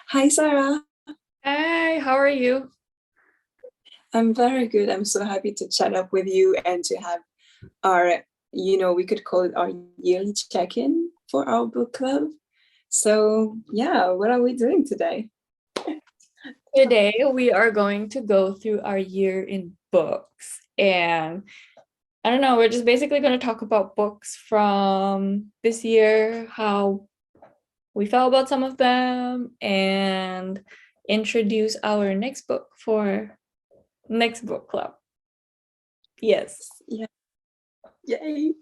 Hi, Sarah. Hey, how are you? I'm very good. I'm so happy to chat up with you and to have our, we could call it our yearly check-in for our book club. So, yeah, what are we doing today? Today we are going to go through our year in books. And I don't know, we're just basically going to talk about books from this year, how we felt about some of them, and introduce our next book for next book club. Yes. Yeah, yay.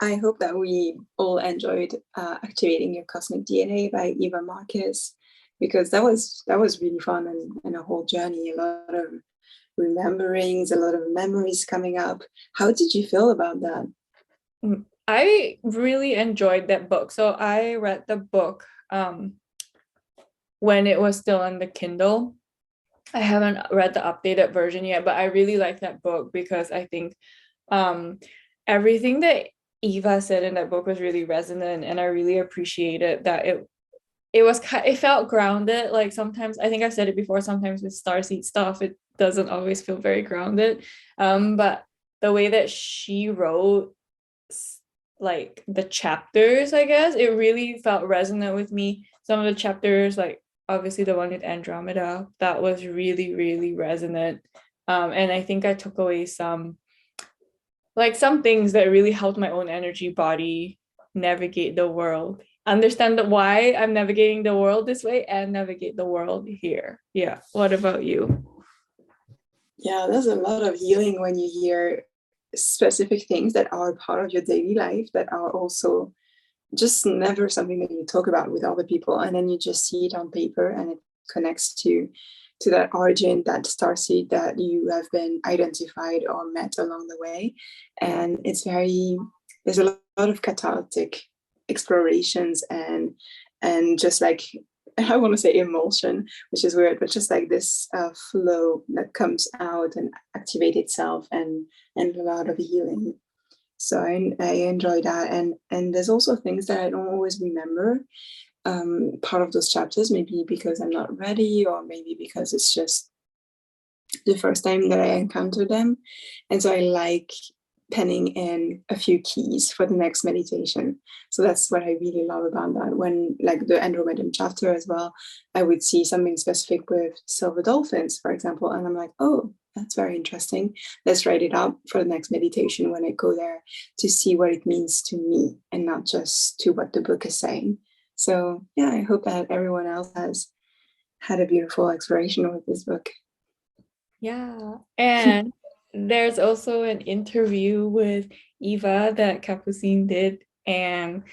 I hope that we all enjoyed Activating Your Cosmic DNA by Eva Marcus, because that was really fun and a whole journey, a lot of rememberings, a lot of memories coming up. How did you feel about that? I really enjoyed that book. So I read the book when it was still on the Kindle. I haven't read the updated version yet, but I really like that book because I think um, everything that Eva said in that book was really resonant, and I really appreciated that it felt grounded. Like sometimes I think I've said it before. Sometimes with starseed stuff, it doesn't always feel very grounded. But the way that she wrote like the chapters, I guess it really felt resonant with me. Some of the chapters, like obviously the one with Andromeda, that was really, really resonant. And I think I took away some things that really helped my own energy body navigate the world, understand why I'm navigating the world this way, and navigate the world here. Yeah. What about you? Yeah, there's a lot of healing when you hear specific things that are part of your daily life that are also just never something that you talk about with other people, and then you just see it on paper and it connects to that origin, that starseed that you have been identified or met along the way. And there's a lot of cathartic explorations and just like, I want to say emulsion, which is weird, but just like this flow that comes out and activate itself, and a lot of healing. So I enjoy that, and there's also things that I don't always remember part of those chapters, maybe because I'm not ready, or maybe because it's just the first time that I encounter them. And so I like penning in a few keys for the next meditation. So that's what I really love about that. When, like the Andromedan chapter as well, I would see something specific with silver dolphins, for example, and I'm like, oh, that's very interesting. Let's write it up for the next meditation when I go there, to see what it means to me and not just to what the book is saying. So yeah, I hope that everyone else has had a beautiful exploration with this book. Yeah. And there's also an interview with Eva that Capucine did, and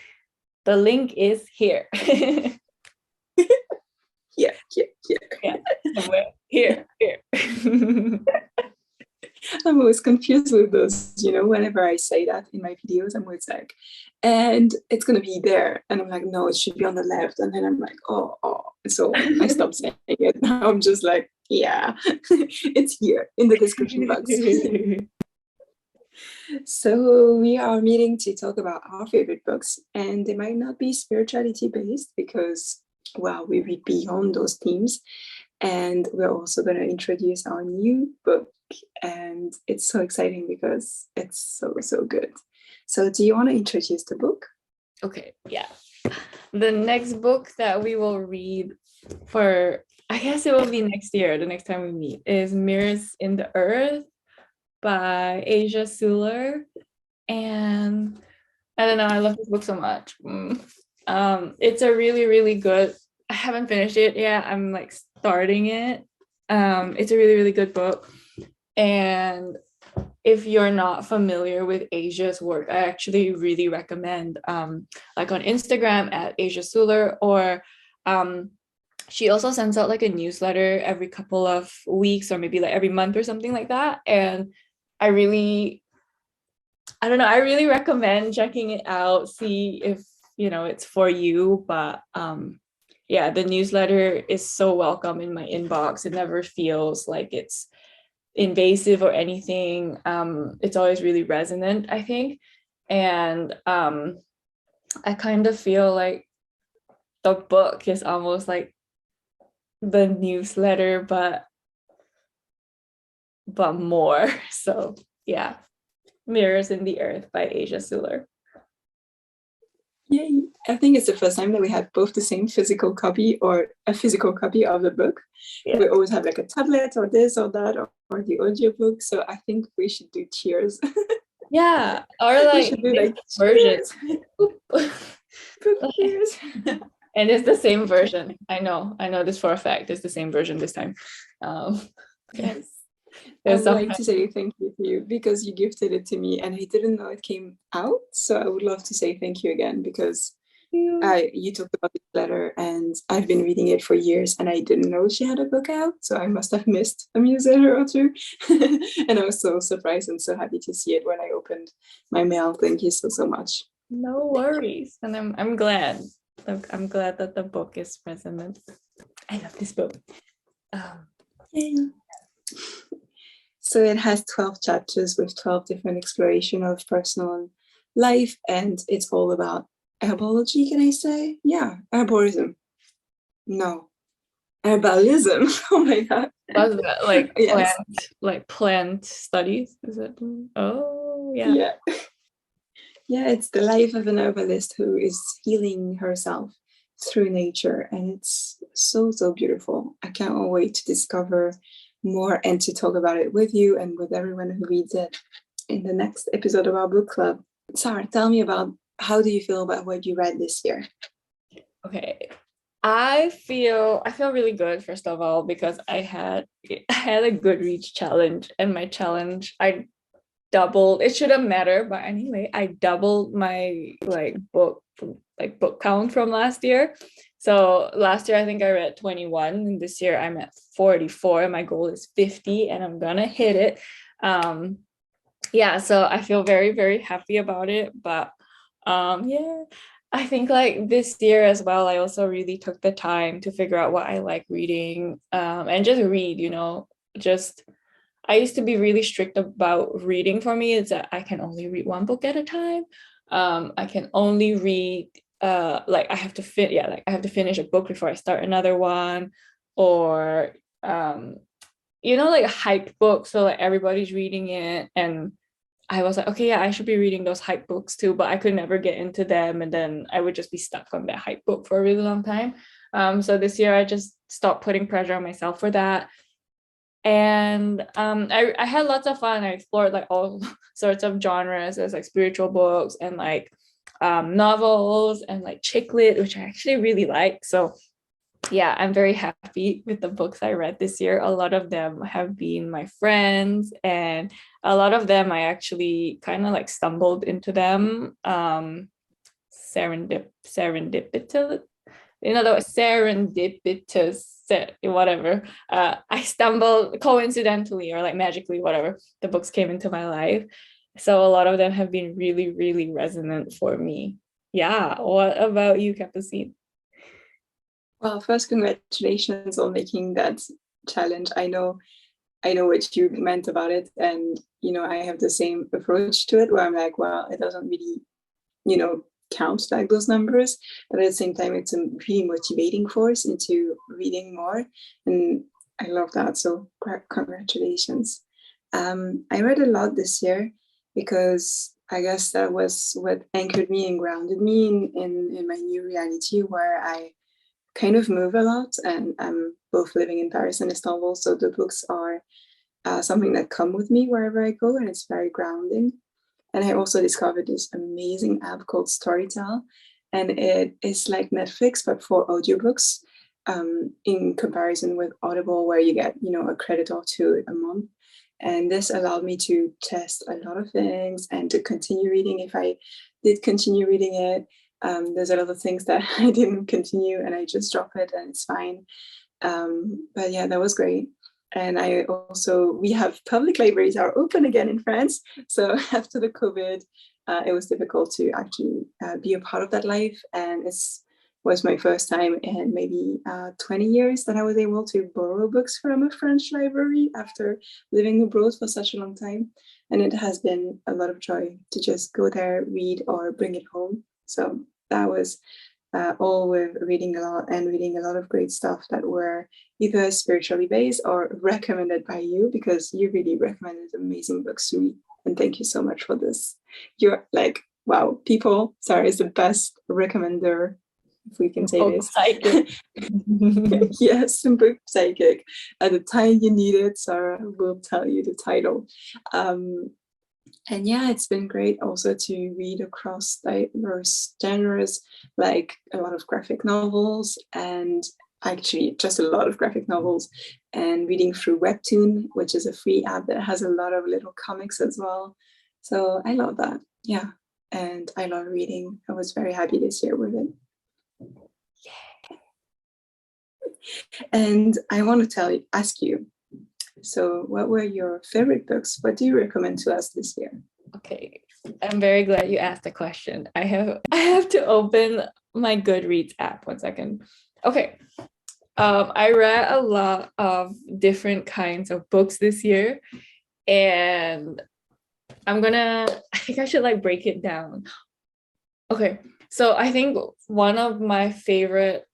the link is here. Yeah, yeah, yeah. Yeah, somewhere here, here. I'm always confused with those, whenever I say that in my videos, I'm always like, and it's gonna be there. And I'm like, no, it should be on the left. And then I'm like, oh. So I stopped saying it. Now I'm just like, yeah, it's here in the description box. So we are meeting to talk about our favorite books, and they might not be spirituality based because, well, we read beyond those themes. And we're also going to introduce our new book, and it's so exciting because it's so, so good. So, do you want to introduce the book? Okay, yeah. The next book that we will read for, I guess it will be next year, the next time we meet, is Mirrors in the Earth by Asia Suler. And I don't know, I love this book so much. It's a really, really good, I haven't finished it yet. I'm like starting it. It's a really, really good book. And if you're not familiar with Asia's work, I actually really recommend like on Instagram at Asia Suler, or she also sends out like a newsletter every couple of weeks or maybe like every month or something like that. And I really, I don't know, I really recommend checking it out, see if it's for you. But yeah, the newsletter is so welcome in my inbox. It never feels like it's invasive or anything. It's always really resonant, I think. And I kind of feel like the book is almost like the newsletter, but more. So yeah, Mirrors in the Earth by Asia Suler. Yay. I think it's the first time that we have both the same physical copy or a physical copy of the book. Yeah. We always have like a tablet or this or that or the audiobook. So I think we should do cheers. Yeah, or like, we should do like versions. cheers. And it's the same version. I know this for a fact. It's the same version this time. Yes. I would like to say thank you to you because you gifted it to me and I didn't know it came out. So I would love to say thank you again because you talked about this letter and I've been reading it for years and I didn't know she had a book out. So I must have missed a newsletter or two. And I was so surprised and so happy to see it when I opened my mail. Thank you so much. No worries. And I'm glad. I'm glad that the book is resonant. I love this book. Yay. So it has 12 chapters with 12 different exploration of personal life, and it's all about herbology, can I say? Yeah, herborism. No, herbalism. Oh my god. Was that like yes. plant studies? Is it? Oh yeah. Yeah. Yeah, it's the life of an herbalist who is healing herself through nature, and it's so beautiful. I can't wait to discover more and to talk about it with you and with everyone who reads it in the next episode of our book club. Sarah, tell me about how do you feel about what you read this year? Okay. I feel really good, first of all, because I had a Goodreads challenge, and my challenge, I doubled, it shouldn't matter, but anyway, I doubled my book count from last year. So last year I think I read 21, and this year I'm at 44. My goal is 50, and I'm gonna hit it. Yeah, so I feel very happy about it. But yeah, I think like this year as well, I also really took the time to figure out what I like reading, and just read, just I used to be really strict about reading. For me, it's that I can only read one book at a time. I can only read I have to I have to finish a book before I start another one, or like a hyped book, so like everybody's reading it, and I was like, okay, yeah, I should be reading those hype books too, but I could never get into them, and then I would just be stuck on that hype book for a really long time. So this year I just stopped putting pressure on myself for that. And I had lots of fun. I explored like all sorts of genres. There's like spiritual books and like novels and like chick lit, which I actually really like. So yeah, I'm very happy with the books I read this year. A lot of them have been my friends, and a lot of them I actually kind of like stumbled into them. Serendipitous, serendipitous, whatever. I stumbled coincidentally or like magically, whatever. The books came into my life. So a lot of them have been really resonant for me. Yeah. What about you, Capucine? Well, first, congratulations on making that challenge. I know what you meant about it, and I have the same approach to it where I'm like, well, it doesn't really count like those numbers, but at the same time it's a really motivating force into reading more, and I love that. So congratulations. I read a lot this year because I guess that was what anchored me and grounded me in my new reality, where I kind of move a lot, and I'm both living in Paris and Istanbul, so the books are something that come with me wherever I go, and it's very grounding. And I also discovered this amazing app called Storytel, and it is like Netflix but for audiobooks, in comparison with Audible, where you get a credit or two a month. And this allowed me to test a lot of things and to continue reading if I did continue reading it. There's a lot of things that I didn't continue and I just drop it and it's fine. But yeah, that was great. And we have public libraries are open again in France. So after the COVID, it was difficult to actually be a part of that life. And it was my first time in maybe 20 years that I was able to borrow books from a French library after living abroad for such a long time. And it has been a lot of joy to just go there, read, or bring it home. So that was all with reading a lot and reading a lot of great stuff that were either spiritually based or recommended by you, because you really recommended amazing books to me. And thank you so much for this. You're like, wow, people, Sarah is the best recommender, if we can say Book this. psychic. Yes, book psychic. At the time you need it, Sarah will tell you the title. And yeah, it's been great also to read across diverse genres, like a lot of graphic novels, and actually just a lot of graphic novels, and reading through Webtoon, which is a free app that has a lot of little comics as well. So I love that. Yeah. And I love reading. I was very happy this year with it. And I want to ask you, so what were your favorite books? What do you recommend to us this year? Okay, I'm very glad you asked the question. I have to open my Goodreads app. 1 second. Okay. I read a lot of different kinds of books this year, and I think I should like break it down. Okay, so I think one of my favorite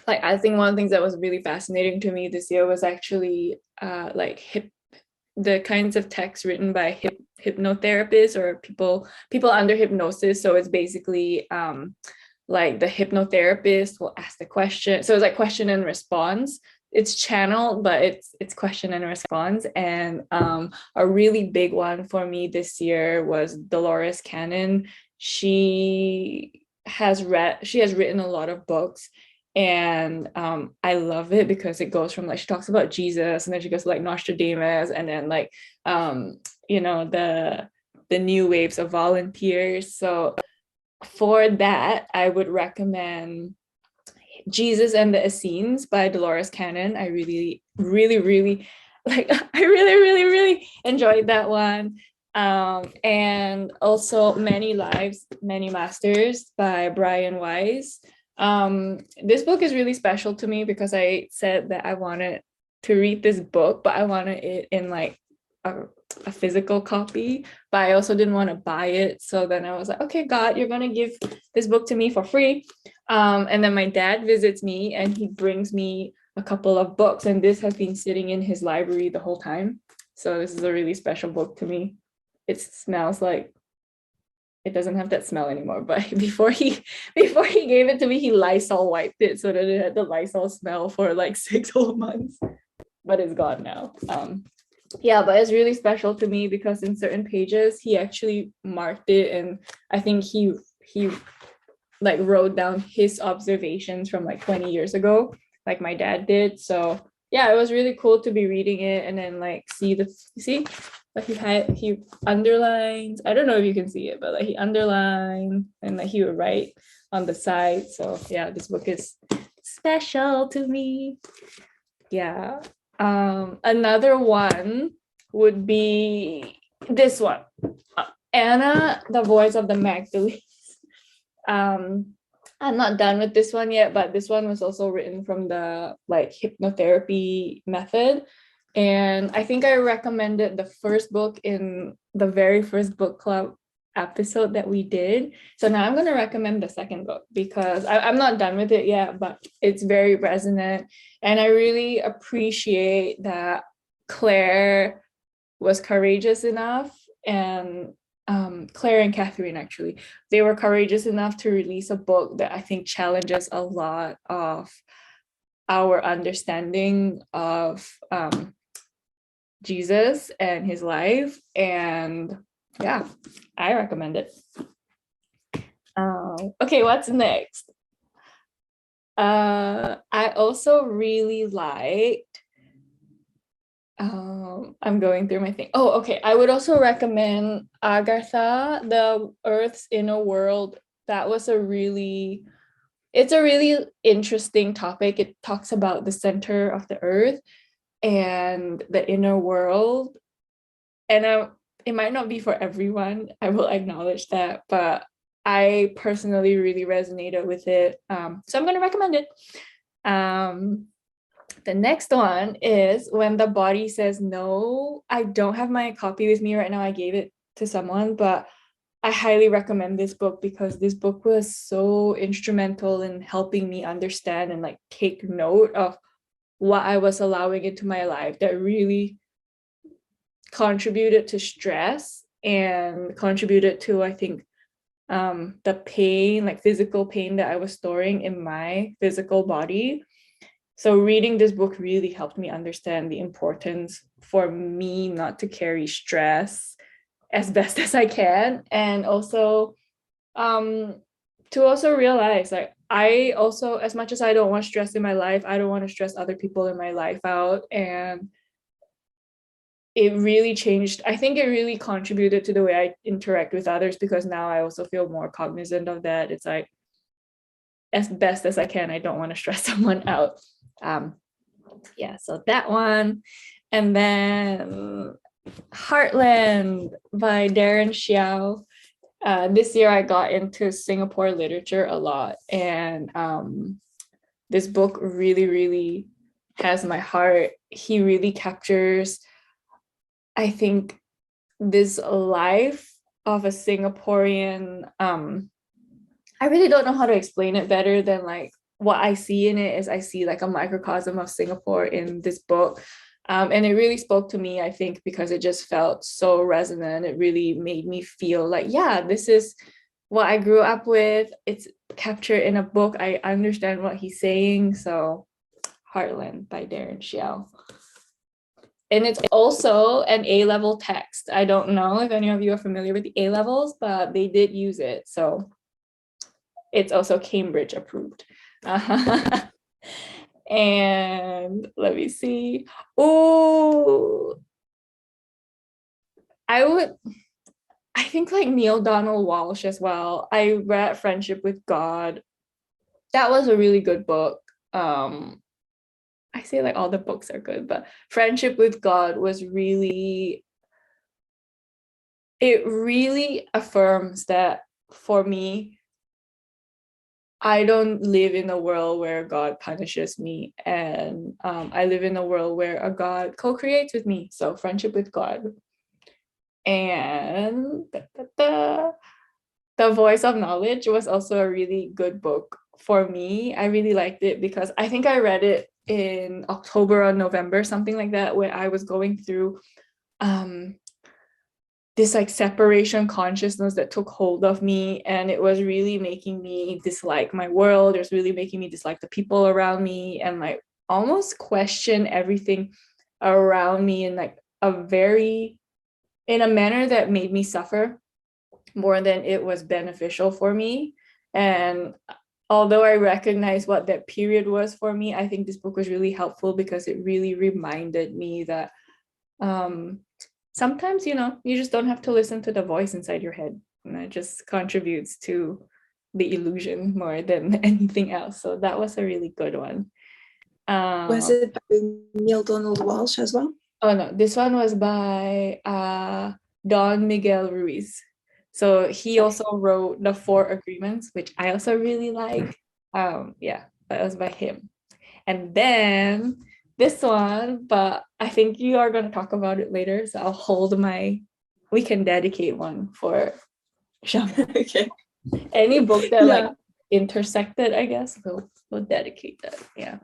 I think one of the things that was really fascinating to me this year was actually the kinds of texts written by hypnotherapists or people under hypnosis. So it's basically like the hypnotherapist will ask the question. So it's like question and response. It's channeled, but it's question and response. And a really big one for me this year was Dolores Cannon. She has written a lot of books, and I love it because it goes from like, she talks about Jesus, and then she goes to like Nostradamus, and then like the new waves of volunteers. So for that, I would recommend Jesus and the Essenes by Dolores Cannon. I really, really, really I really, really, really enjoyed that one. And also Many Lives, Many Masters by Brian Weiss. This book is really special to me because I said that I wanted to read this book, but I wanted it in like a physical copy, but I also didn't want to buy it. So then I was like, okay, God, you're gonna give this book to me for free. And then my dad visits me and he brings me a couple of books, and this has been sitting in his library the whole time. So this is a really special book to me. It smells like, it doesn't have that smell anymore, but before he gave it to me, he Lysol wiped it so that it had the Lysol smell for like 6 whole months, but it's gone now. Yeah, but it's really special to me because in certain pages he actually marked it, and I think he like wrote down his observations from like 20 years ago, like my dad did. So yeah, it was really cool to be reading it and then like see like he underlines, I don't know if you can see it, but like he underlined and like he would write on the side. So yeah, this book is special to me. Yeah. Another one would be this one, Anna, the Voice of the Magdalene. I'm not done with this one yet, but this one was also written from the like hypnotherapy method. And I think I recommended the first book in the very first book club episode that we did. So now I'm going to recommend the second book because I'm not done with it yet, but it's very resonant. And I really appreciate that Claire was courageous enough, and Claire and Catherine, actually, they were courageous enough to release a book that I think challenges a lot of our understanding of Jesus and his life. And yeah, I recommend it. Okay, what's next? I also really liked, I'm going through my thing. Oh, okay. I would also recommend Agartha, The Earth's Inner World. That was it's a really interesting topic. It talks about the center of the earth and the inner world. And it might not be for everyone, I will acknowledge that, but I personally really resonated with it. So I'm going to recommend it. The next one is When the Body Says No. I don't have my copy with me right now. I gave it to someone, but I highly recommend this book because this book was so instrumental in helping me understand and like take note of what I was allowing into my life that really contributed to stress and contributed to, I think, the pain, like physical pain that I was storing in my physical body. So reading this book really helped me understand the importance for me not to carry stress as best as I can, and also to also realize like I also, as much as I don't want stress in my life, I don't want to stress other people in my life out. And it really changed. I think it really contributed to the way I interact with others, because now I also feel more cognizant of that. It's like, as best as I can, I don't want to stress someone out. Yeah, so that one. And then Heartland by Darren Xiao. This year I got into Singapore literature a lot, and this book really, really has my heart. He really captures, I think, this life of a Singaporean. I really don't know how to explain it better than like what I see in it is I see like a microcosm of Singapore in this book. And it really spoke to me, I think, because it just felt so resonant. It really made me feel like, yeah, this is what I grew up with. It's captured in a book. I understand what he's saying. So Heartland by Darren Xiao. And it's also an A-level text. I don't know if any of you are familiar with the A-levels, but they did use it. So it's also Cambridge approved. And let me see. Oh, I think like Neil Donald Walsh as well. I read Friendship with God. That was a really good book. I say like all the books are good, but Friendship with God was really, it really affirms that for me, I don't live in a world where God punishes me, and I live in a world where a God co-creates with me. So Friendship with God. And The Voice of Knowledge was also a really good book for me. I really liked it because I think I read it in October or November, something like that, where I was going through this like separation consciousness that took hold of me, and it was really making me dislike my world. It was really making me dislike the people around me, and like almost question everything around me in like in a manner that made me suffer more than it was beneficial for me. And although I recognize what that period was for me, I think this book was really helpful because it really reminded me that sometimes, you just don't have to listen to the voice inside your head. And it just contributes to the illusion more than anything else. So that was a really good one. Was it by Neil Donald Walsh as well? Oh no, this one was by Don Miguel Ruiz. So he also wrote The Four Agreements, which I also really like. Yeah, that was by him. And then this one, but I think you are going to talk about it later, so I'll hold we can dedicate one for Sham. Okay. Any book that like intersected, I guess, we'll dedicate that. Yeah.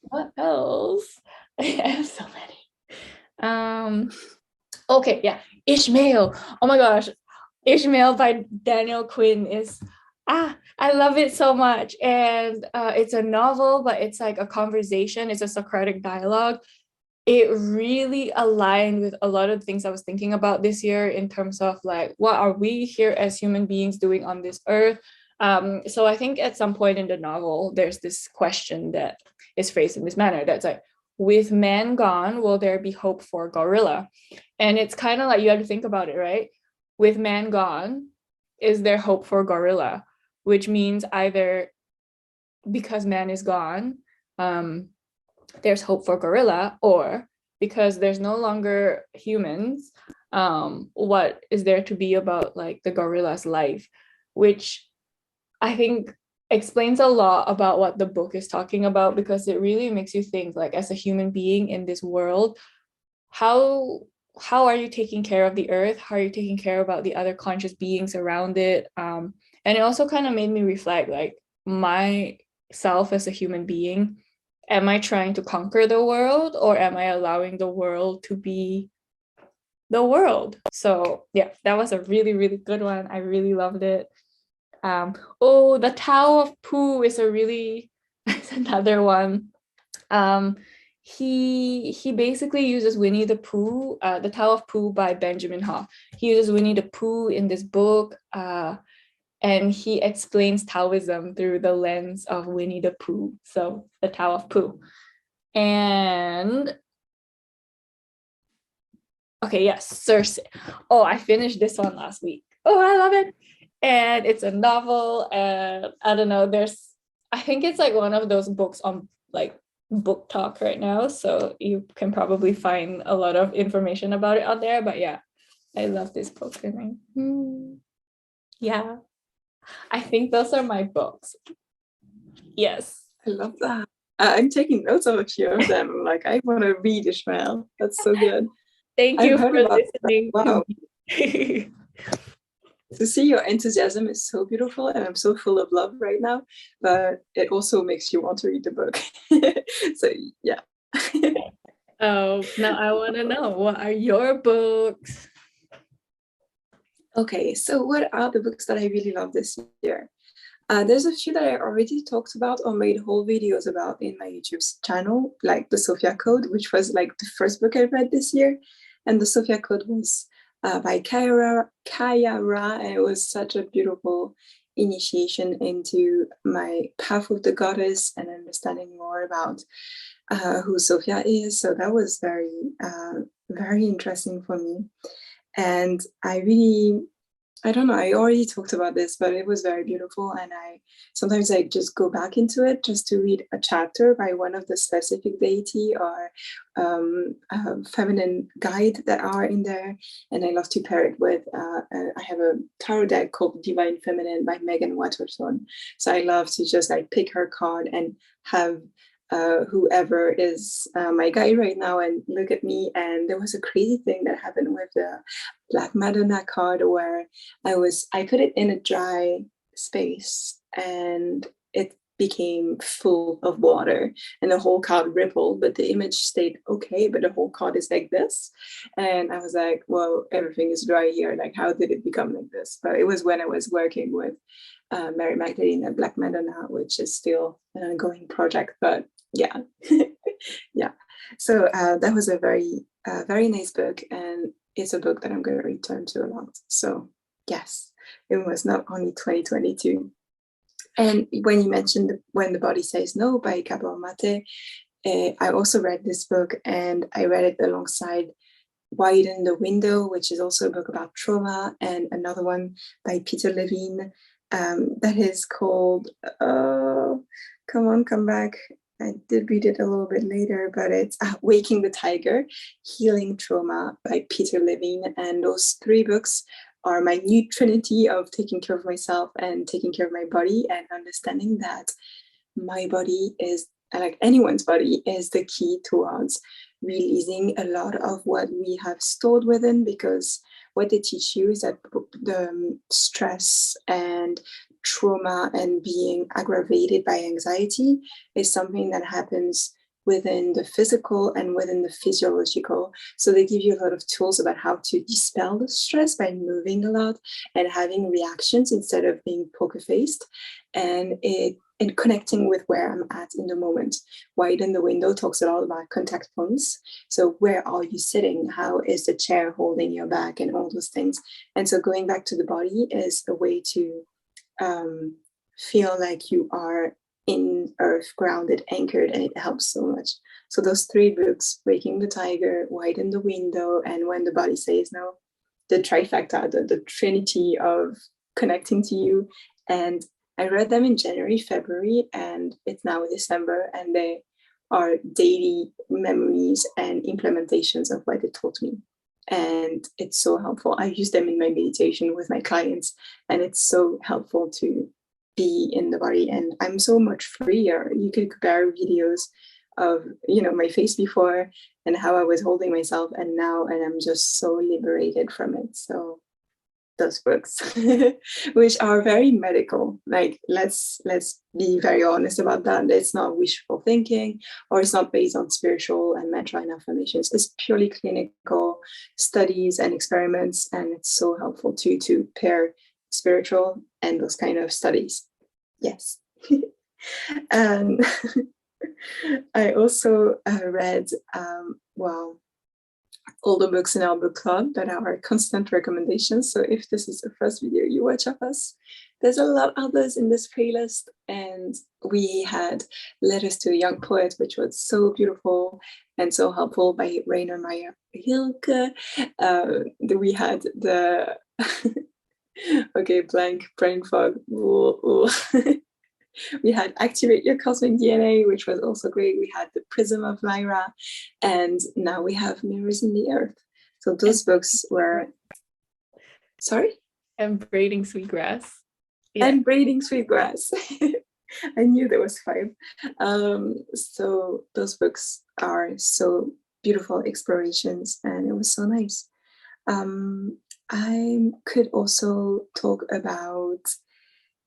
What else? I have so many. Okay, yeah. Ishmael. Oh my gosh. Ishmael by Daniel Quinn is I love it so much. And it's a novel, but it's like a conversation. It's a Socratic dialogue. It really aligned with a lot of things I was thinking about this year in terms of like, what are we here as human beings doing on this earth? So I think at some point in the novel, there's this question that is phrased in this manner. That's like, with man gone, will there be hope for gorilla? And it's kind of like, you have to think about it, right? With man gone, is there hope for gorilla? Which means either because man is gone, there's hope for gorilla, or because there's no longer humans, what is there to be about like the gorilla's life? Which I think explains a lot about what the book is talking about, because it really makes you think, like, as a human being in this world, how how are you taking care of the earth? How are you taking care about the other conscious beings around it? And it also kind of made me reflect, like, myself as a human being. Am I trying to conquer the world, or am I allowing the world to be the world? So yeah, that was a really, really good one. I really loved it. Oh, the Tao of Pooh is it's another one. He basically uses Winnie the Pooh, the Tao of Pooh by Benjamin Hoff. He uses Winnie the Pooh in this book, and he explains Taoism through the lens of Winnie the Pooh. So the Tao of Pooh. And okay, yes, Circe. Oh, I finished this one last week. Oh, I love it. And it's a novel, and I don't know, I think it's like one of those books on like Book Talk right now, so you can probably find a lot of information about it out there. But yeah, I love this book. Yeah, I think those are my books. Yes. I love that. I'm taking notes of a few of them. I'm like, I want to read Ishmael. That's so good. Thank I've you heard for about listening that. Wow. to me. To see your enthusiasm is so beautiful, and I'm so full of love right now, but it also makes you want to read the book. So yeah. Oh, now I want to know, what are your books? Okay, so what are the books that I really love this year? There's a few that I already talked about or made whole videos about in my YouTube channel, like the Sophia Code, which was like the first book I read this year. And the Sophia Code was by Kaya Ra, and it was such a beautiful initiation into my path with the goddess and understanding more about who Sophia is. So that was very interesting for me. And I don't know, I already talked about this, but it was very beautiful. And sometimes I just go back into it just to read a chapter by one of the specific deity or feminine guide that are in there. And I love to pair it with, I have a tarot deck called Divine Feminine by Megan Watterson. So I love to just like pick her card and have whoever is my guide right now and look at me. And there was a crazy thing that happened with the Black Madonna card where I put it in a dry space and it became full of water and the whole card rippled, but the image stayed okay, but the whole card is like this. And I was like, well, everything is dry here. Like, how did it become like this? But it was when I was working with Mary Magdalene and Black Madonna, which is still an ongoing project, but yeah. Yeah. So that was a very nice book, and it's a book that I'm going to return to a lot. So yes, it was not only 2022. And when you mentioned When the Body Says No by Gabor Mate, I also read this book, and I read it alongside Widen the Window, which is also a book about trauma, and another one by Peter Levine that is called Come On, Come Back. I did read it a little bit later, but it's Waking the Tiger, Healing Trauma by Peter Levine. And those three books are my new trinity of taking care of myself and taking care of my body and understanding that my body is, like anyone's body, is the key towards releasing a lot of what we have stored within, because what they teach you is that the stress and trauma and being aggravated by anxiety is something that happens within the physical and within the physiological. So they give you a lot of tools about how to dispel the stress by moving a lot and having reactions instead of being poker faced. And connecting with where I'm at in the moment. Widen the Window talks a lot about contact points. So where are you sitting? How is the chair holding your back and all those things? And so going back to the body is a way to feel like you are in earth, grounded, anchored, and it helps so much. So those three books, Waking the Tiger, Widen the Window, and When the Body Says No, the trifecta, the trinity of connecting to you. And I read them in January, February, and it's now December, and they are daily memories and implementations of what it taught me. And it's so helpful. I use them in my meditation with my clients, and it's so helpful to be in the body. And I'm so much freer. You can compare videos of, you know, my face before and how I was holding myself and now, and I'm just so liberated from it. So those books, which are very medical, like let's be very honest about that. It's not wishful thinking, or it's not based on spiritual and mantra and affirmations. It's purely clinical studies and experiments, and it's so helpful to pair spiritual and those kind of studies. Yes. And I also read all the books in our book club that are constant recommendations. So if this is the first video you watch of us, there's a lot others in this playlist. And we had Letters to a Young Poet, which was so beautiful and so helpful, by Rainer Mayer Rilke. We had the okay, blank brain fog. Ooh, ooh. We had Activate Your Cosmic DNA, which was also great. We had The Prism of Lyra, and now we have Mirrors in the Earth. So those books were, sorry? And Braiding Sweetgrass. Yeah. And Braiding Sweetgrass. I knew there was 5. So those books are so beautiful explorations, and it was so nice. I could also talk about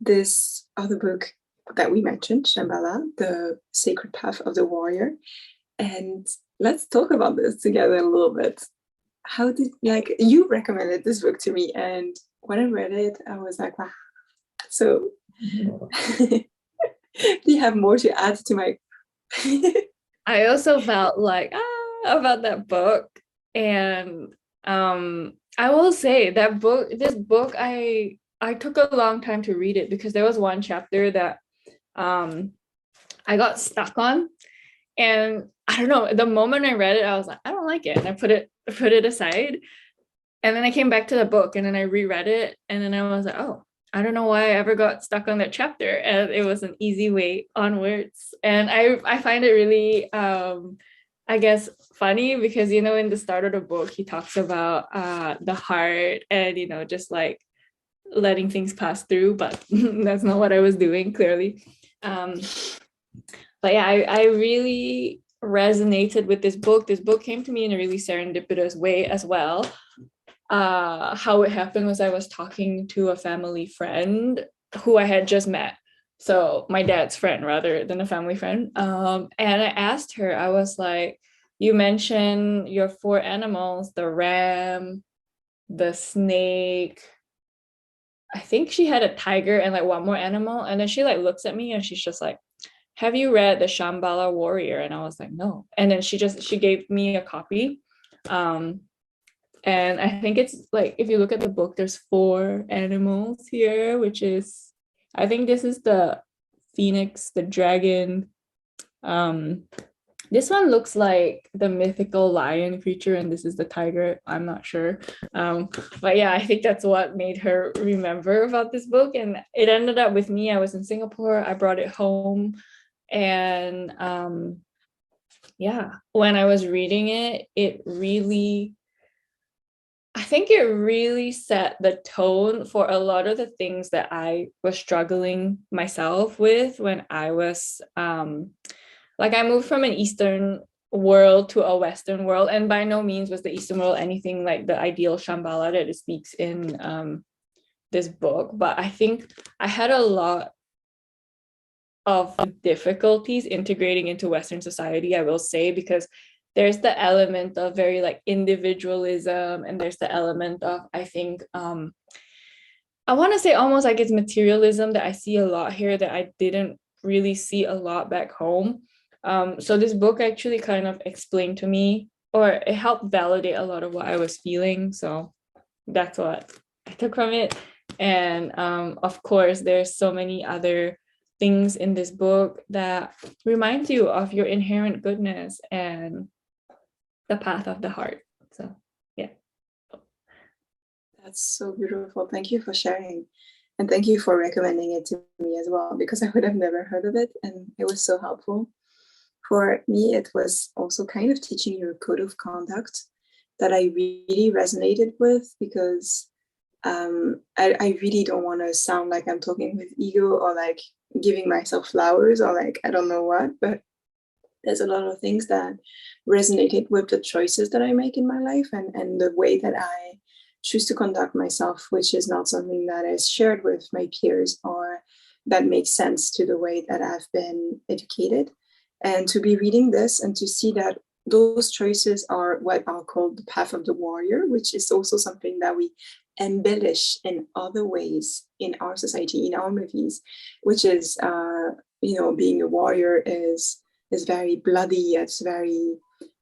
this other book that we mentioned, Shambhala, The Sacred Path of the Warrior. And let's talk about this together a little bit. How did, like, you recommended this book to me, and when I read it, I was like, wow. So do you have more to add to my I also felt like about that book, and I will say that this book I took a long time to read it, because there was one chapter that I got stuck on, and I don't know, the moment I read it, I was like, I don't like it, and I put it aside, and then I came back to the book, and then I reread it, and then I was like, oh, I don't know why I ever got stuck on that chapter, and it was an easy way onwards. And I find it really I guess funny, because, you know, in the start of the book he talks about the heart, and, you know, just like letting things pass through, but that's not what I was doing, clearly. But yeah, I really resonated with this book. This book came to me in a really serendipitous way as well. How it happened was I was talking to a family friend who I had just met. So my dad's friend rather than a family friend. And I asked her, I was like, you mentioned your 4 animals, the ram, the snake, I think she had a tiger, and like one more animal. And then she like looks at me and she's just like, have you read The Shambhala Warrior? And I was like, no. And then she gave me a copy. And I think it's like, if you look at the book, there's 4 animals here, which is, I think this is the phoenix, the dragon. This one looks like the mythical lion creature, and this is the tiger. I'm not sure. But yeah, I think that's what made her remember about this book. And it ended up with me. I was in Singapore. I brought it home. And yeah, when I was reading it, I think it really set the tone for a lot of the things that I was struggling myself with when I was like, I moved from an Eastern world to a Western world, and by no means was the Eastern world anything like the ideal Shambhala that it speaks in this book. But I think I had a lot of difficulties integrating into Western society, I will say, because there's the element of very like individualism, and there's the element of, I think, I want to say almost like it's materialism that I see a lot here that I didn't really see a lot back home. So this book actually kind of explained to me, or it helped validate a lot of what I was feeling. So that's what I took from it. And of course, there's so many other things in this book that remind you of your inherent goodness and the path of the heart. So yeah. That's so beautiful. Thank you for sharing. And thank you for recommending it to me as well, because I would have never heard of it, and it was so helpful. For me, it was also kind of teaching you a code of conduct that I really resonated with, because I really don't want to sound like I'm talking with ego or like giving myself flowers or like I don't know what, but there's a lot of things that resonated with the choices that I make in my life, and the way that I choose to conduct myself, which is not something that is shared with my peers or that makes sense to the way that I've been educated. And to be reading this and to see that those choices are what are called the path of the warrior, which is also something that we embellish in other ways in our society, in our movies, which is, being a warrior is very bloody, it's very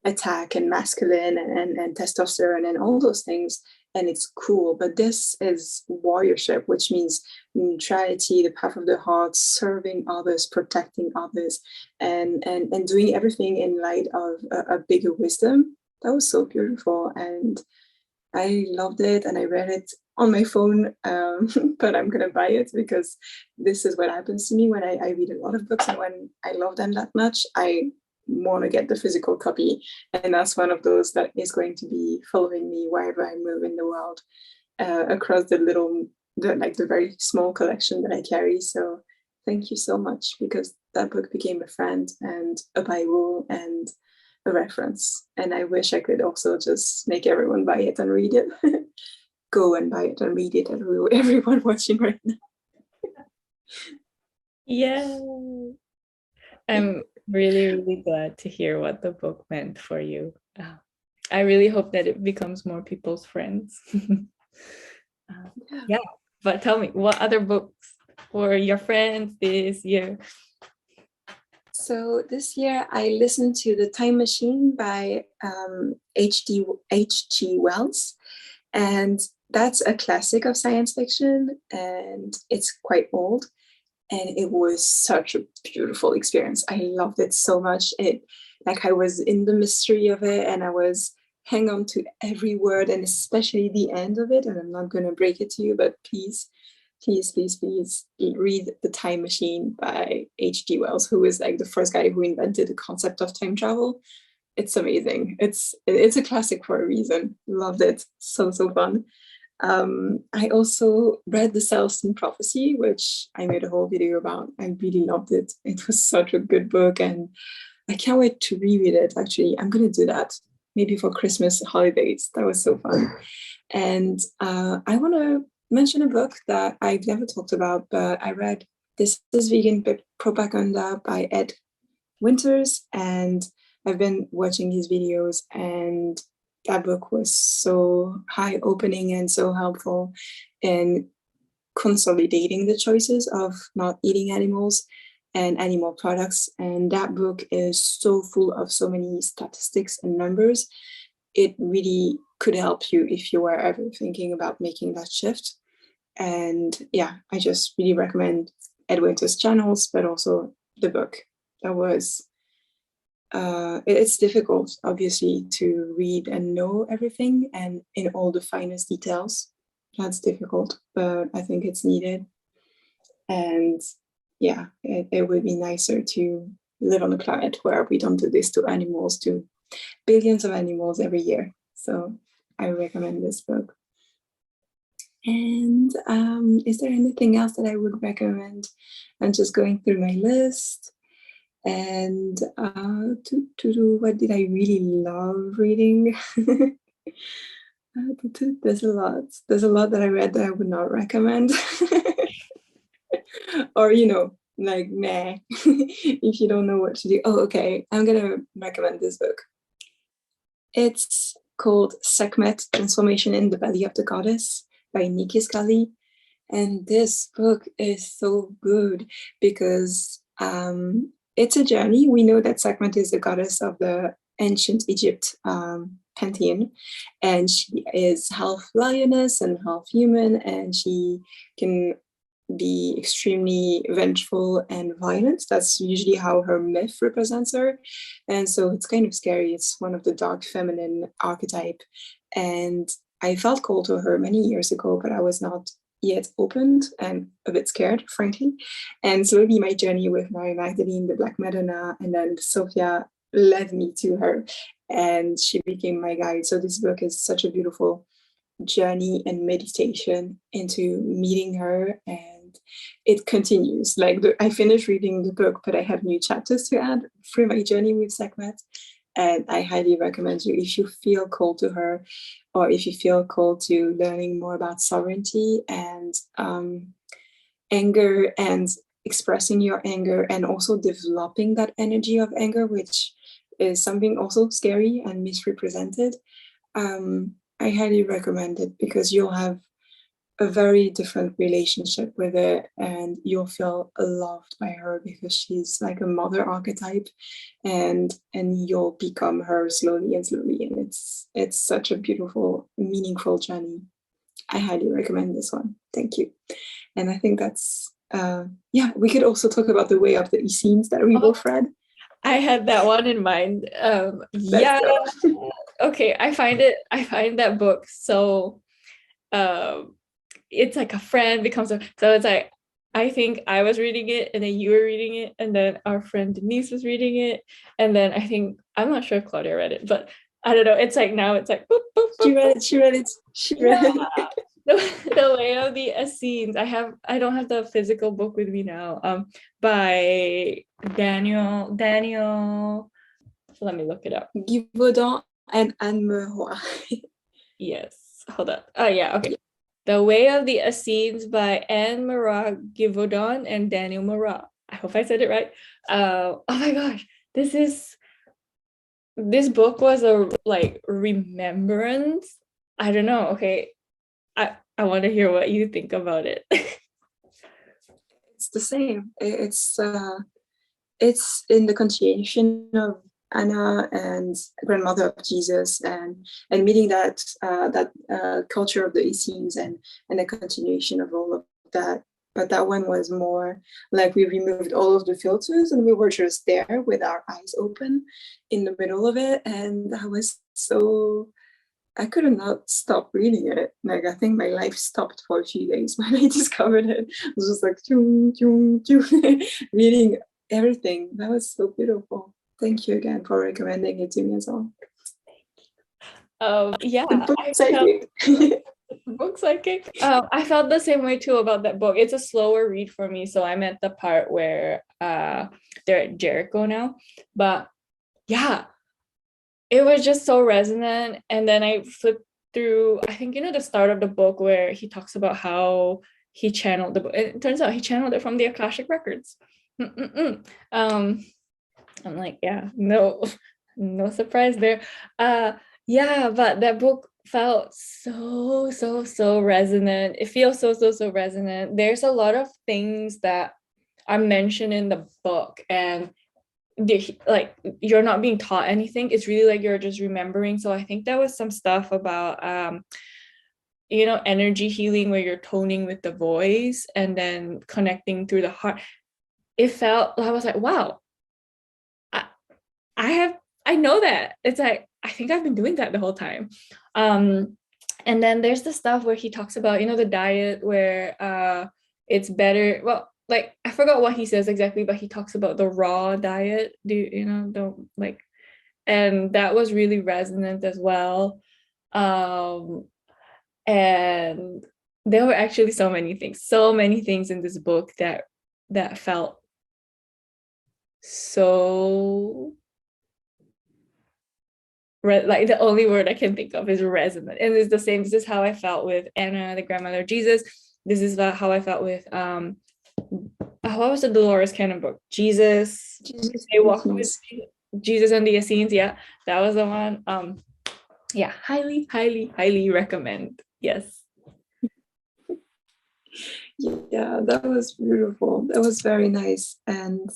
attack and masculine and testosterone and all those things, and it's cool. But this is warriorship, which means neutrality, the path of the heart, serving others, protecting others, and doing everything in light of a bigger wisdom. That was so beautiful, and I loved it, and I read it on my phone, but I'm gonna buy it because this is what happens to me when I read a lot of books, and when I love them that much, I want to get the physical copy, and that's one of those that is going to be following me wherever I move in the world, across the very small collection that I carry. So thank you so much, because that book became a friend and a Bible and a reference. And I wish I could also just make everyone buy it and read it. Go and buy it and read it, everyone watching right now. Yeah. I'm really, really glad to hear what the book meant for you. I really hope that it becomes more people's friends. Yeah, but tell me, what other books were your friends this year? So this year I listened to The Time Machine by H.G. Wells, and that's a classic of science fiction, and it's quite old, and it was such a beautiful experience. I loved it so much. I was in the mystery of it, and I was hang on to every word, and especially the end of it. And I'm not going to break it to you, but please read The Time Machine by H.G. Wells, who is like the first guy who invented the concept of time travel. It's amazing. It's a classic for a reason. Loved it. So fun. I also read The Celestine Prophecy, which I made a whole video about. I really loved it. It was such a good book, and I can't wait to reread it. Actually, I'm going to do that maybe for Christmas holidays. That was so fun. And I want to mention a book that I've never talked about, but I read This is Vegan Propaganda by Ed Winters, and I've been watching his videos, and that book was so eye-opening and so helpful in consolidating the choices of not eating animals and animal products. And that book is so full of so many statistics and numbers. It really could help you if you were ever thinking about making that shift. And yeah, I just really recommend Ed Winter's channels, but also the book. That was it's difficult, obviously, to read and know everything and in all the finest details. That's difficult, but I think it's needed. And yeah, it would be nicer to live on a planet where we don't do this to animals, to billions of animals every year. So I recommend this book. And is there anything else that I would recommend? I'm just going through my list. And what did I really love reading? There's a lot. There's a lot that I read that I would not recommend. Or, like, nah, if you don't know what to do. Oh, okay, I'm gonna recommend this book. It's called Sekhmet, Transformation in the Belly of the Goddess by Nikki Scully. And this book is so good because it's a journey. We know that Sekhmet is the goddess of the ancient Egypt pantheon, and she is half lioness and half human, and she can be extremely vengeful and violent. That's usually how her myth represents her. And so it's kind of scary. It's one of the dark feminine archetype. And I felt called to her many years ago, but I was not yet opened and a bit scared, frankly. And slowly my journey with Mary Magdalene, the Black Madonna, and then Sophia led me to her, and she became my guide. So this book is such a beautiful journey and meditation into meeting her and and it continues. Like I finished reading the book, but I have new chapters to add through my journey with Sekhmet. And I highly recommend you, if you feel called to her, or if you feel called to learning more about sovereignty and anger and expressing your anger, and also developing that energy of anger, which is something also scary and misrepresented. I highly recommend it, because you'll have a very different relationship with it, and you'll feel loved by her, because she's like a mother archetype, and you'll become her slowly and slowly, and it's such a beautiful, meaningful journey. I highly recommend this one. Thank you. And I think that's we could also talk about the Way of the Essenes that we both read. I had that one in mind. Let's go. Okay, I find that book so it's like a friend becomes a, so it's like, I think I was reading it, and then you were reading it, and then our friend Denise was reading it, and then I think, I'm not sure if Claudia read it, but I don't know, it's like now it's like boop, boop, boop, She read it. The Way of the Essenes. I don't have the physical book with me now. By Daniel. Let me look it up. Givaudan and Anne Meroy. Yes. Hold on. Oh yeah. Okay. The Way of the Essenes by Anne Meroy Givaudan and Daniel Meroy. I hope I said it right. Oh my gosh, this book was a like remembrance. I don't know. Okay, I want to hear what you think about it. It's the same. It's in the continuation of Anna and grandmother of Jesus, and meeting that culture of the Essenes, and the continuation of all of that. But that one was more like we removed all of the filters, and we were just there with our eyes open in the middle of it. And that was so, I could not stop reading it. Like, I think my life stopped for a few days when I discovered it. It was just like choo, choo, choo, reading everything. That was so beautiful. Thank you again for recommending it to me as well. Yeah, book psychic. I felt the same way too about that book. It's a slower read for me, so I'm at the part where they're at Jericho now. But yeah, it was just so resonant. And then I flipped through, I think, the start of the book where he talks about how he channeled the book. It turns out he channeled it from the Akashic Records. I'm like, yeah, no surprise there. Yeah, but that book felt so resonant. It feels so resonant. There's a lot of things that are mentioned in the book, and like, you're not being taught anything. It's really like you're just remembering. So I think there was some stuff about energy healing, where you're toning with the voice and then connecting through the heart. It felt, I was like, wow, I know that. It's like, I think I've been doing that the whole time. And then there's the stuff where he talks about, the diet, where it's better. Well, like, I forgot what he says exactly, but he talks about the raw diet. And that was really resonant as well. And there were actually so many things in this book that felt so, like, the only word I can think of is resonant. And it's the same. This is how I felt with Anna, the grandmother of Jesus. This is how I felt with what was the Dolores Cannon book? Jesus. They walk with Jesus and the Essenes. Yeah, that was the one. Yeah, highly recommend. Yes. Yeah, that was beautiful. That was very nice. And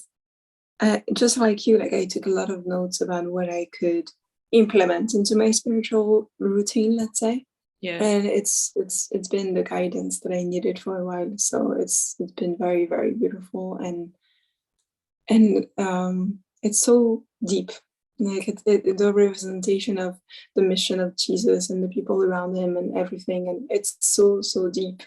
just like you, like, I took a lot of notes about what I could implement into my spiritual routine, let's say. Yeah. And it's been the guidance that I needed for a while. So it's been very, very beautiful, and it's so deep. Like, it the representation of the mission of Jesus and the people around him and everything, and it's so deep.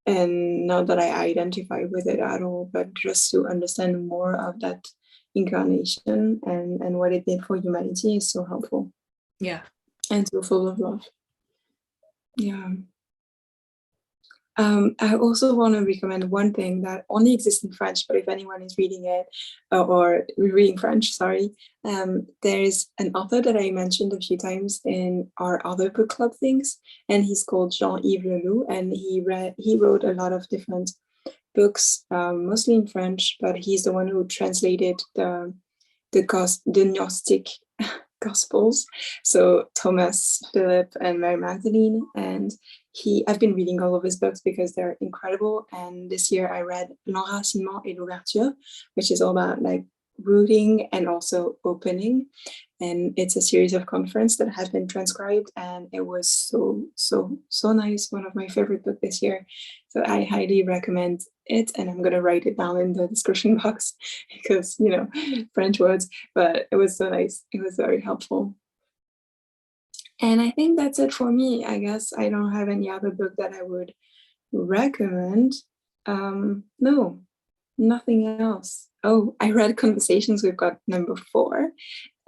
And not that I identify with it at all, but just to understand more of that incarnation and what it did for humanity is so helpful. Yeah. And so full of love. Yeah. I also want to recommend one thing that only exists in French, but if anyone is reading it or reading French, sorry, there's an author that I mentioned a few times in our other book club things, and he's called Jean-Yves Leloup, and he wrote a lot of different books, mostly in French, but he's the one who translated the Gnostic Gospels, so Thomas, Philip, and Mary Magdalene. And I've been reading all of his books because they're incredible. And this year I read L'Enracinement et l'Ouverture, which is all about like rooting and also opening. And it's a series of conference that has been transcribed, and it was so nice. One of my favorite books this year. So I highly recommend it, and I'm gonna write it down in the description box because French words, but it was so nice. It was very helpful. And I think that's it for me. I guess I don't have any other book that I would recommend. No, nothing else. Oh, I read Conversations with God #4,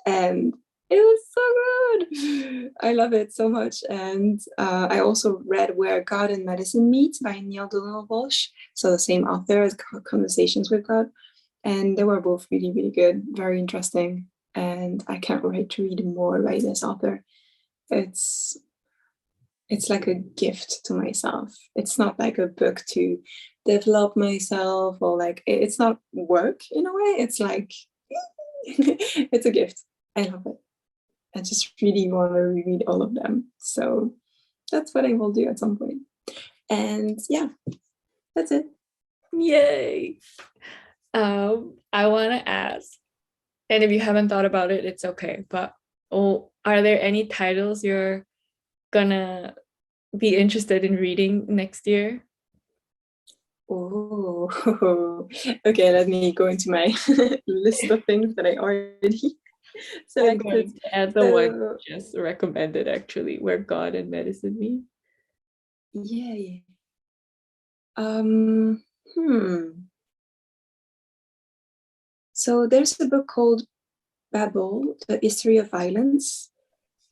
and it was so good. I love it so much. And I also read Where God and Medicine Meet by Neil Donald Walsh, so the same author as Conversations with God. And they were both really, really good, very interesting. And I can't wait to read more by this author. It's like a gift to myself. It's not like a book to develop myself, or like it's not work in a way. It's like it's a gift. I love it. I just really want to reread all of them. So that's what I will do at some point. And yeah, that's it. Yay. I want to ask, and if you haven't thought about it, it's okay, but are there any titles you're gonna be interested in reading next year? Oh, okay, let me go into my list of things that I already I'm going selected. to add the one you just recommended, actually, Where God and Medicine Meet. Yeah. So there's a book called Babel, The History of Violence,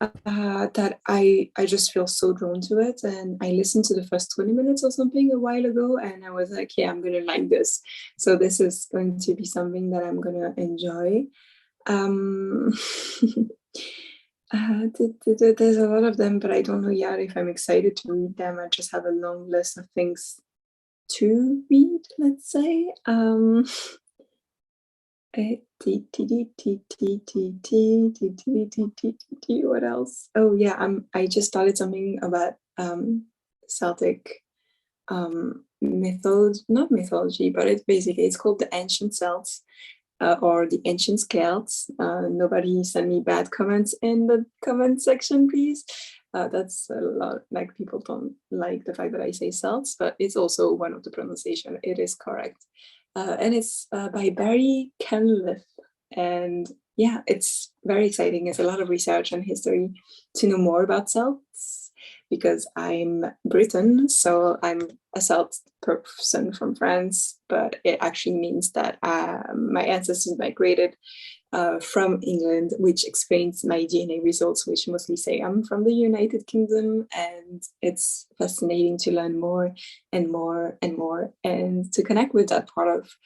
that I just feel so drawn to it. And I listened to the first 20 minutes or something a while ago, and I was like, yeah, I'm going to like this. So this is going to be something that I'm going to enjoy. There's a lot of them, but I don't know yet if I'm excited to read them. I just have a long list of things to read, let's say. What else? Oh yeah, I just started something about Celtic not mythology, but it's called the Ancient Celts, or the Ancient Celts. Nobody send me bad comments in the comment section, please. That's a lot, like people don't like the fact that I say Celts, but it's also one of the pronunciation. It is correct. And it's by Barry Kenliffe. And yeah, it's very exciting. It's a lot of research and history to know more about Celts, because I'm Britain, so I'm a Celt person from France, but it actually means that my ancestors migrated from England, which explains my DNA results, which mostly say I'm from the United Kingdom. And it's fascinating to learn more and more and more, and to connect with that part of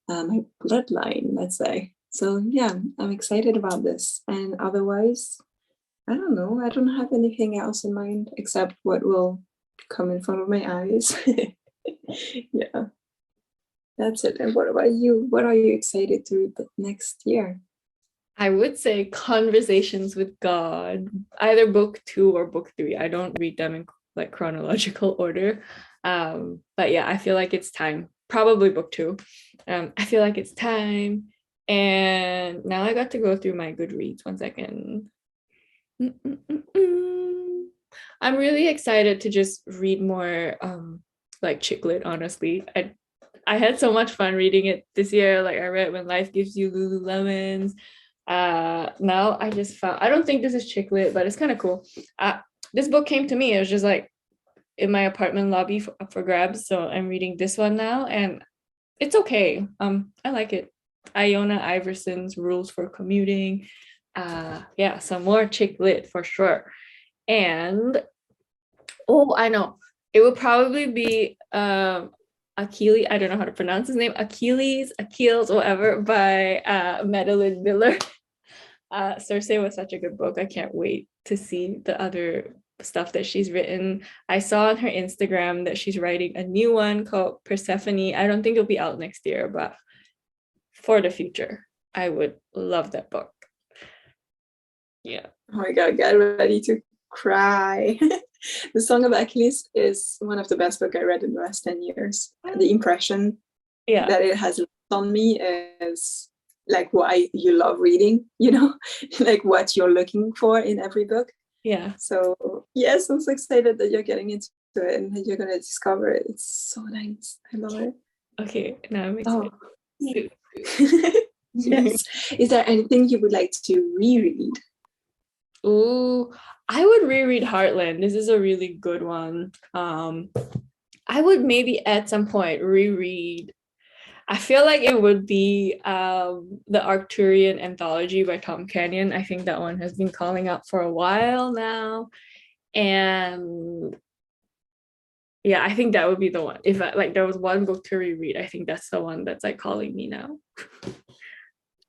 my bloodline, let's say. So yeah, I'm excited about this. And otherwise, I don't know. I don't have anything else in mind except what will come in front of my eyes. Yeah, that's it. And what about you? What are you excited to read next year? I would say Conversations with God, either book 2 or book 3. I don't read them in like chronological order. But yeah, I feel like it's time. Probably book 2. I feel like it's time. And now I got to go through my Goodreads. 1 second. I'm really excited to just read more like chick lit, honestly. I had so much fun reading it this year. Like I read When Life Gives You Lululemons. Now I just found, I don't think this is chick lit, but it's kind of cool. This book came to me. It was just like in my apartment lobby up for grabs. So I'm reading this one now, and it's okay. I like it. Iona Iverson's Rules for Commuting. Yeah, some more chick lit for sure. And oh, I know. It will probably be Achilles, I don't know how to pronounce his name, Achilles, whatever, by Madeline Miller. Cersei was such a good book. I can't wait to see the other stuff that she's written. I saw on her Instagram that she's writing a new one called Persephone. I don't think it'll be out next year, but for the future, I would love that book. Yeah. Oh my God, get ready to cry. The Song of Achilles is one of the best books I read in the last 10 years. The impression that it has left on me is like why you love reading, you know, like what you're looking for in every book. Yeah. So yes, I'm so excited that you're getting into it and that you're going to discover it. It's so nice. I love it. Okay, now I'm excited. Yes. Is there anything you would like to reread? Oh, I would reread Heartland. This is a really good one. I would maybe at some point reread. I feel like it would be the Arcturian anthology by Tom Kenyon. I think that one has been calling up for a while now, and yeah, I think that would be the one. If there was one book to reread, I think that's the one that's like calling me now.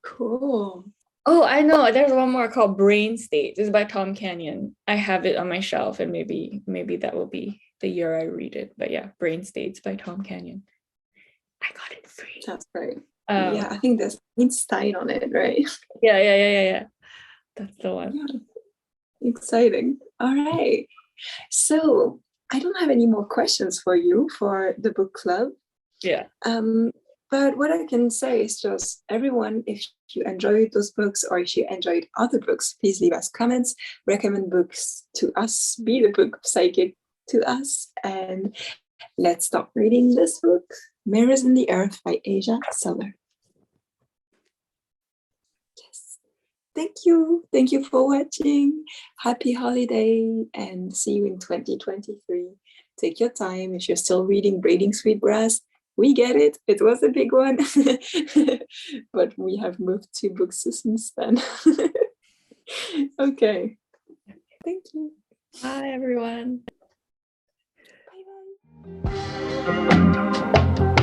Cool. Oh, I know. There's one more called Brain States. It's by Tom Kenyon. I have it on my shelf, and maybe that will be the year I read it. But yeah, Brain States by Tom Kenyon. I got it free. That's right. Yeah, I think there's Einstein on it, right? Yeah. That's the one. Yeah. Exciting. All right. So I don't have any more questions for you for the book club. Yeah. But what I can say is just everyone, if you enjoyed those books or if you enjoyed other books, please leave us comments, recommend books to us, be the book psychic to us, and let's start reading this book, Mirrors in the Earth by Asia Seller. Yes. Thank you. Thank you for watching. Happy holiday and see you in 2023. Take your time. If you're still reading Braiding Sweetgrass, we get it. It was a big one. But we have moved 2 books since then. Okay. Thank you. Bye, everyone. Bye-bye.